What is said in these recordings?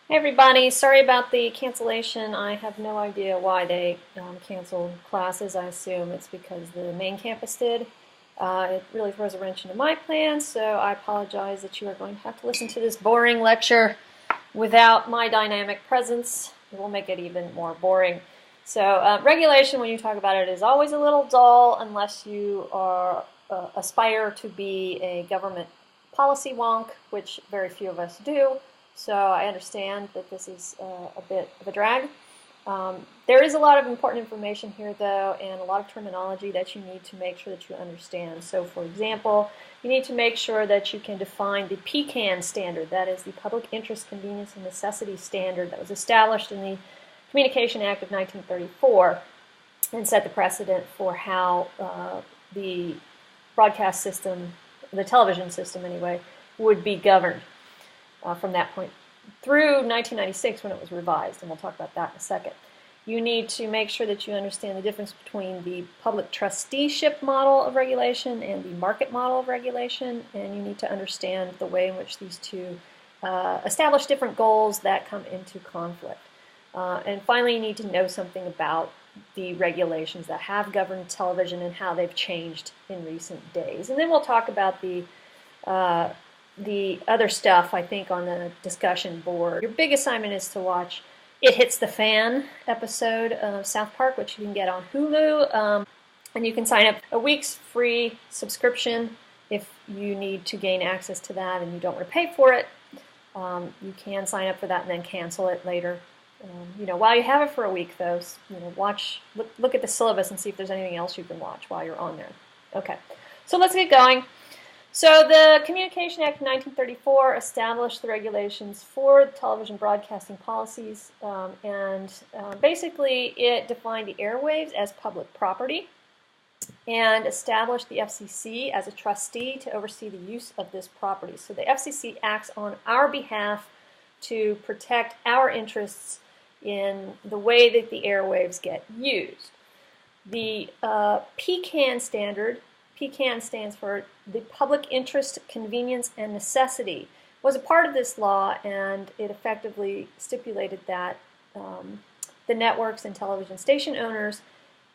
Hey everybody, sorry about the cancellation. I have no idea why they canceled classes. I assume it's because the main campus did. It really throws a wrench into my plans, so I apologize that you are going to have to listen to this boring lecture without my dynamic presence. It will make it even more boring. So regulation, when you talk about it, is always a little dull unless you are aspire to be a government policy wonk, which very few of us do. So I understand that this is a bit of a drag. There is a lot of important information here, though, and a lot of terminology that you need to make sure that you understand. So, for example, you need to make sure that you can define the PCAN standard, that is the Public Interest, Convenience, and Necessity standard that was established in the Communication Act of 1934 and set the precedent for how the broadcast system, the television system anyway, would be governed. From that point through 1996 when it was revised, and we'll talk about that in a second. You need to make sure that you understand the difference between the public trusteeship model of regulation and the market model of regulation, and you need to understand the way in which these two establish different goals that come into conflict. And finally, you need to know something about the regulations that have governed television and how they've changed in recent days. And then we'll talk about the other stuff, I think, on the discussion board. Your big assignment is to watch It Hits the Fan episode of South Park, which you can get on Hulu. And you can sign up a week's free subscription if you need to gain access to that and you don't want to pay for it. You can sign up for that and then cancel it later. While you have it for a week, though, look at the syllabus and see if there's anything else you can watch while you're on there. Okay, so let's get going. So the Communication Act of 1934 established the regulations for television broadcasting policies, and basically it defined the airwaves as public property and established the FCC as a trustee to oversee the use of this property. So the FCC acts on our behalf to protect our interests in the way that the airwaves get used. The PCAN standard, PCAN stands for the Public Interest, Convenience, and Necessity, was a part of this law, and it effectively stipulated that the networks and television station owners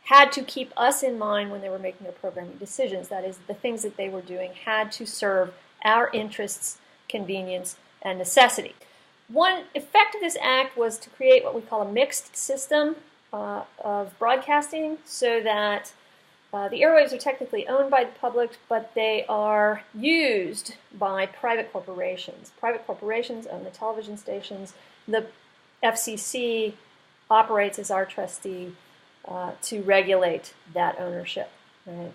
had to keep us in mind when they were making their programming decisions. That is, the things that they were doing had to serve our interests, convenience, and necessity. One effect of this act was to create what we call a mixed system of broadcasting, so that the airwaves are technically owned by the public, but they are used by private corporations. Private corporations own the television stations. The FCC operates as our trustee to regulate that ownership. Right?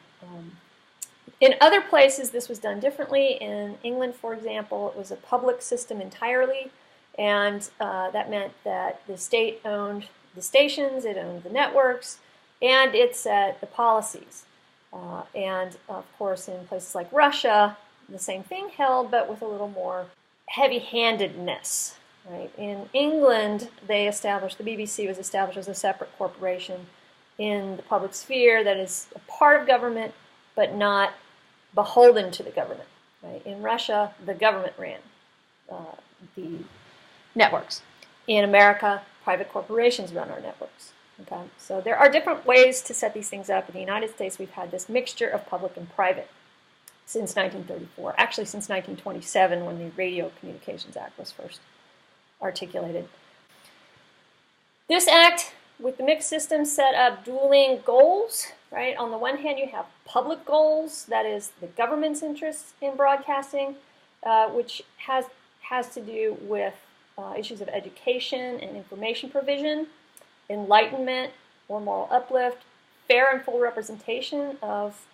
In other places, this was done differently. In England, for example, it was a public system entirely, and that meant that the state owned the stations, it owned the networks, and it set the policies. And of course, in places like Russia, the same thing held, but with a little more heavy-handedness. Right? In England, they established, the BBC was established as a separate corporation in the public sphere that is a part of government, but not beholden to the government. Right? In Russia, the government ran the networks. In America, private corporations run our networks. Okay, so there are different ways to set these things up. In the United States, we've had this mixture of public and private since 1934, actually since 1927 when the Radio Communications Act was first articulated. This act, with the mixed system, set up dueling goals. Right? On the one hand, you have public goals, that is the government's interests in broadcasting, which has to do with issues of education and information provision, enlightenment or moral uplift, fair and full representation of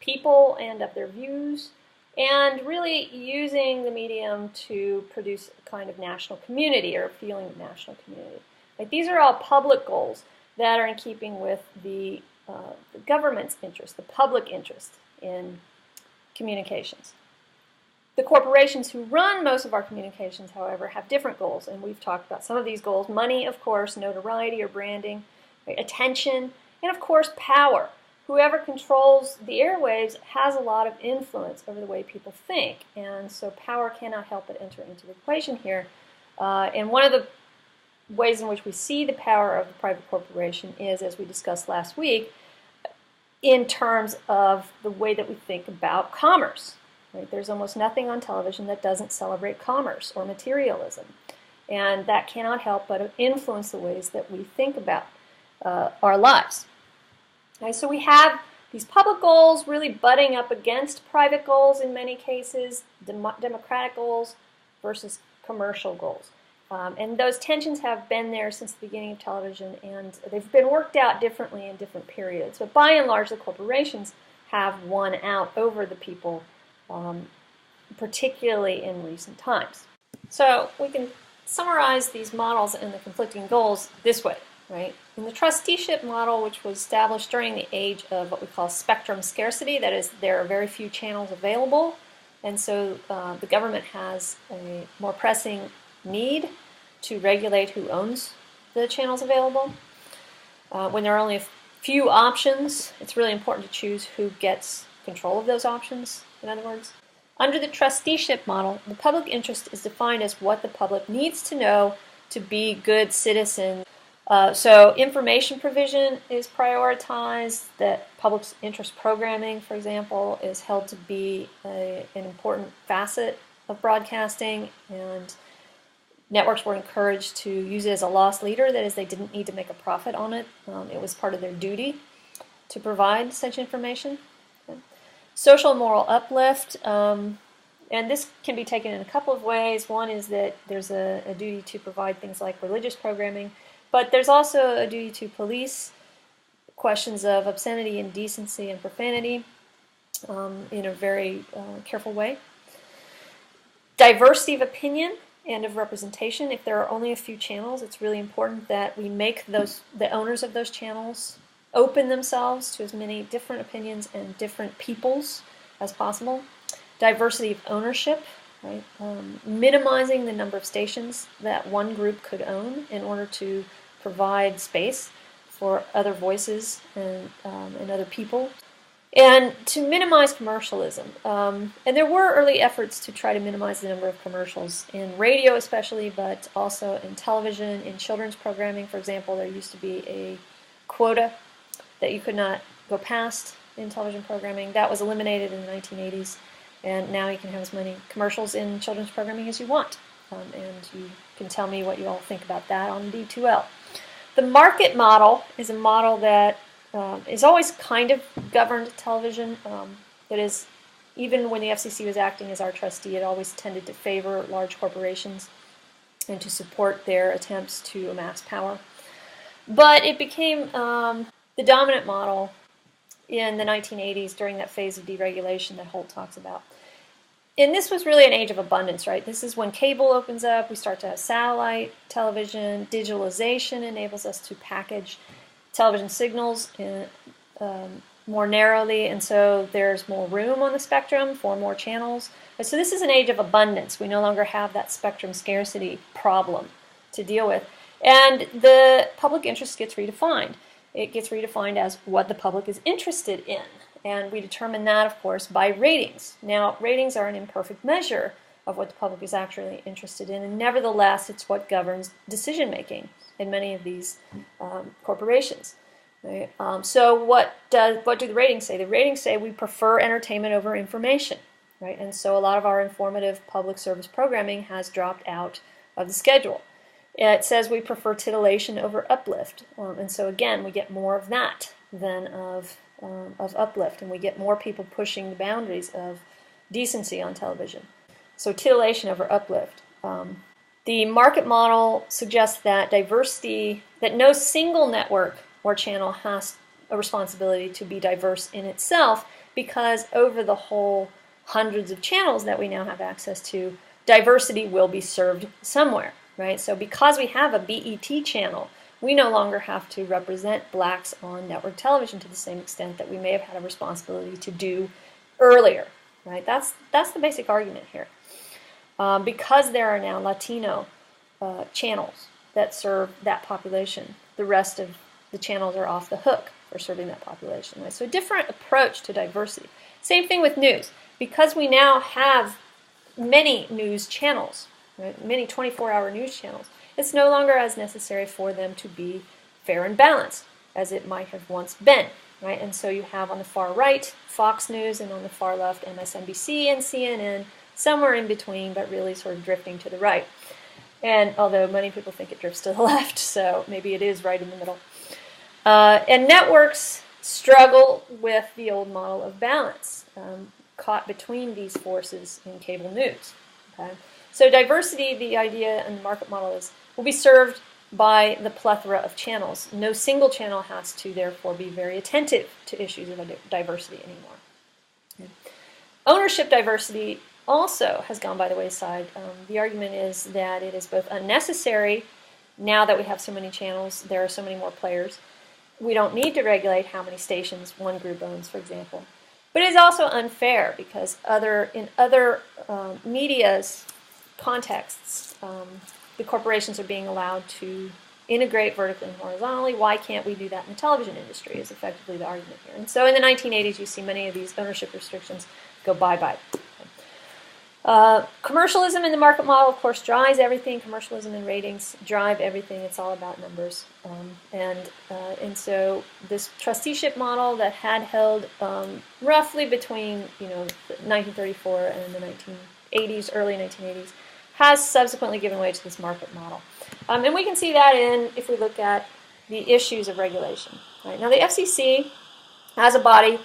people and of their views, and really using the medium to produce a kind of national community or a feeling of national community. Like, these are all public goals that are in keeping with the government's interest, the public interest in communications. The corporations who run most of our communications, however, have different goals, and we've talked about some of these goals. Money, of course, notoriety or branding, right? Attention, and of course, power. Whoever controls the airwaves has a lot of influence over the way people think, and so power cannot help but enter into the equation here. And one of the ways in which we see the power of the private corporation is, as we discussed last week, in terms of the way that we think about commerce. Right? There's almost nothing on television that doesn't celebrate commerce or materialism. And that cannot help but influence the ways that we think about our lives. Okay, so we have these public goals really butting up against private goals in many cases, democratic goals versus commercial goals. And those tensions have been there since the beginning of television, and they've been worked out differently in different periods. But by and large, the corporations have won out over the people, particularly in recent times. So we can summarize these models and the conflicting goals this way, right? In the trusteeship model, which was established during the age of what we call spectrum scarcity, that is, there are very few channels available, and so the government has a more pressing need to regulate who owns the channels available. When there are only a few options, it's really important to choose who gets control of those options, in other words. Under the trusteeship model, the public interest is defined as what the public needs to know to be good citizens. So information provision is prioritized, that public interest programming, for example, is held to be an important facet of broadcasting, and networks were encouraged to use it as a loss leader, that is, they didn't need to make a profit on it. It was part of their duty to provide such information. Okay. Social and moral uplift, and this can be taken in a couple of ways. One is that there's a duty to provide things like religious programming, but there's also a duty to police questions of obscenity, indecency, and profanity in a very careful way. Diversity of opinion and of representation. If there are only a few channels, it's really important that we make the owners of those channels open themselves to as many different opinions and different peoples as possible. Diversity of ownership, right? Minimizing the number of stations that one group could own in order to provide space for other voices and other people. And to minimize commercialism. And there were early efforts to try to minimize the number of commercials in radio especially, but also in television, in children's programming, for example. There used to be a quota that you could not go past in television programming. That was eliminated in the 1980s, and now you can have as many commercials in children's programming as you want. And you can tell me what you all think about that on D2L. The market model is a model that is always kind of governed television. That is, even when the FCC was acting as our trustee, it always tended to favor large corporations and to support their attempts to amass power. But it became the dominant model in the 1980s during that phase of deregulation that Holt talks about. And this was really an age of abundance, right? This is when cable opens up, we start to have satellite television, digitalization enables us to package television signals more narrowly, and so there's more room on the spectrum for more channels. So this is an age of abundance. We no longer have that spectrum scarcity problem to deal with. And the public interest gets redefined. It gets redefined as what the public is interested in. And we determine that, of course, by ratings. Now, ratings are an imperfect measure of what the public is actually interested in, and nevertheless, it's what governs decision-making in many of these corporations. Right? So what do the ratings say? The ratings say we prefer entertainment over information. Right? And so a lot of our informative public service programming has dropped out of the schedule. It says we prefer titillation over uplift. And so again, we get more of that than of uplift, and we get more people pushing the boundaries of decency on television. So titillation over uplift. The market model suggests that diversity, that no single network or channel has a responsibility to be diverse in itself, because over the whole hundreds of channels that we now have access to, diversity will be served somewhere, right? So because we have a BET channel, we no longer have to represent blacks on network television to the same extent that we may have had a responsibility to do earlier, right? That's the basic argument here. Because there are now Latino channels that serve that population, the rest of the channels are off the hook for serving that population. Right? So a different approach to diversity. Same thing with news. Because we now have many news channels, right? Many 24-hour news channels. It's no longer as necessary for them to be fair and balanced as it might have once been, right? And so you have on the far right Fox News, and on the far left MSNBC and CNN, somewhere in between, but really sort of drifting to the right. And although many people think it drifts to the left, so maybe it is right in the middle. And networks struggle with the old model of balance, caught between these forces in cable news. Okay? So diversity, the idea and the market model is, will be served by the plethora of channels. No single channel has to, therefore, be very attentive to issues of diversity anymore. Okay. Ownership diversity also has gone by the wayside. The argument is that it is both unnecessary now that we have so many channels, there are so many more players. We don't need to regulate how many stations one group owns, for example. But it is also unfair because in other media's contexts, the corporations are being allowed to integrate vertically and horizontally. Why can't we do that in the television industry is effectively the argument here. And so in the 1980s, you see many of these ownership restrictions go bye-bye. Commercialism in the market model, of course, drives everything. Commercialism and ratings drive everything. It's all about numbers. And so this trusteeship model that had held roughly between 1934 and the 1980s, early 1980s, has subsequently given way to this market model. And we can see that if we look at the issues of regulation. Right? Now, the FCC, as a body,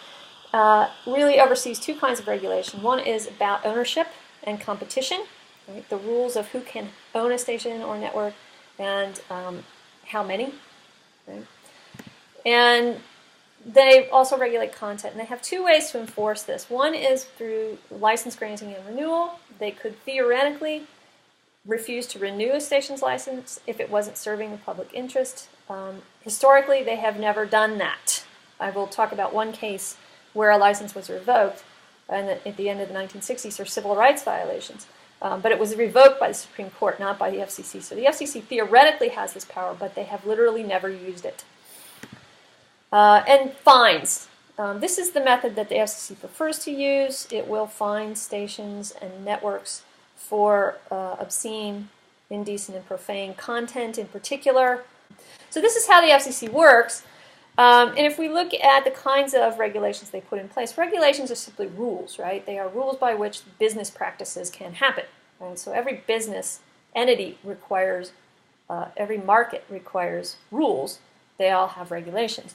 really oversees two kinds of regulation. One is about ownership and competition, right? The rules of who can own a station or network and how many. Right? And they also regulate content, and they have two ways to enforce this. One is through license granting and renewal. They could theoretically refuse to renew a station's license if it wasn't serving the public interest. Historically, they have never done that. I will talk about one case where a license was revoked and at the end of the 1960s for civil rights violations. But it was revoked by the Supreme Court, not by the FCC. So the FCC theoretically has this power, but they have literally never used it. And fines. This is the method that the FCC prefers to use. It will fine stations and networks for obscene, indecent, and profane content in particular. So this is how the FCC works. And if we look at the kinds of regulations they put in place, regulations are simply rules, right? They are rules by which business practices can happen. Right? So every business entity requires, every market requires rules. They all have regulations.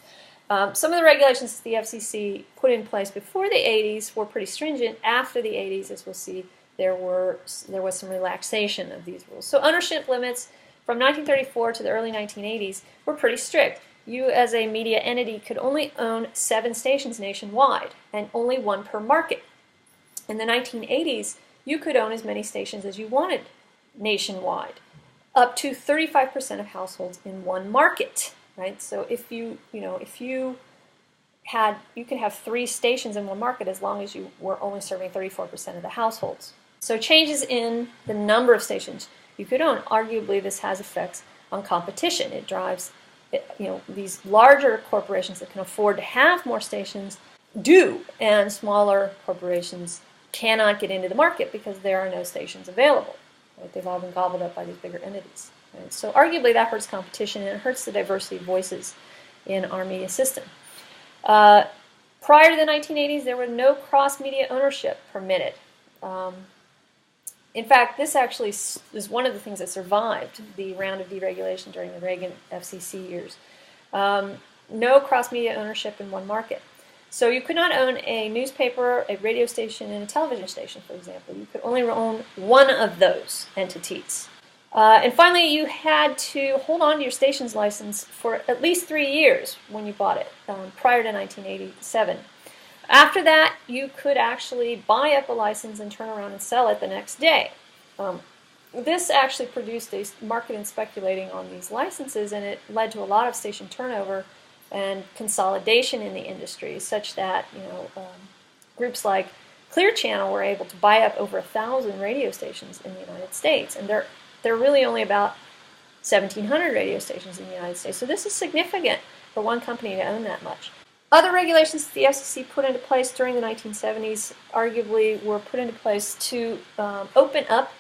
Some of the regulations the FCC put in place before the 80s were pretty stringent. After the 80s, as we'll see, there was some relaxation of these rules. So ownership limits from 1934 to the early 1980s were pretty strict. You, as a media entity, could only own 7 stations nationwide, and only 1 per market. In the 1980s, you could own as many stations as you wanted nationwide, up to 35% of households in one market. Right? So if you could have 3 stations in one market as long as you were only serving 34% of the households. So changes in the number of stations you could own. Arguably, this has effects on competition. It drives these larger corporations that can afford to have more stations do, and smaller corporations cannot get into the market because there are no stations available. Right? They've all been gobbled up by these bigger entities. Right? So arguably that hurts competition, and it hurts the diversity of voices in our media system. Prior to the 1980s, there was no cross-media ownership permitted. In fact, this actually is one of the things that survived the round of deregulation during the Reagan FCC years. No cross-media ownership in one market. So you could not own a newspaper, a radio station, and a television station, for example. You could only own one of those entities. And finally, you had to hold on to your station's license for at least 3 years when you bought it, prior to 1987. After that, you could actually buy up a license and turn around and sell it the next day. This actually produced a market in speculating on these licenses, and it led to a lot of station turnover and consolidation in the industry, such that groups like Clear Channel were able to buy up over 1,000 radio stations in the United States, and there are really only about 1,700 radio stations in the United States. So this is significant for one company to own that much. Other regulations that the FCC put into place during the 1970s arguably were put into place to open up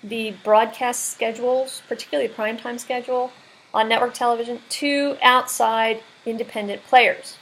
the broadcast schedules, particularly primetime schedule on network television, to outside independent players.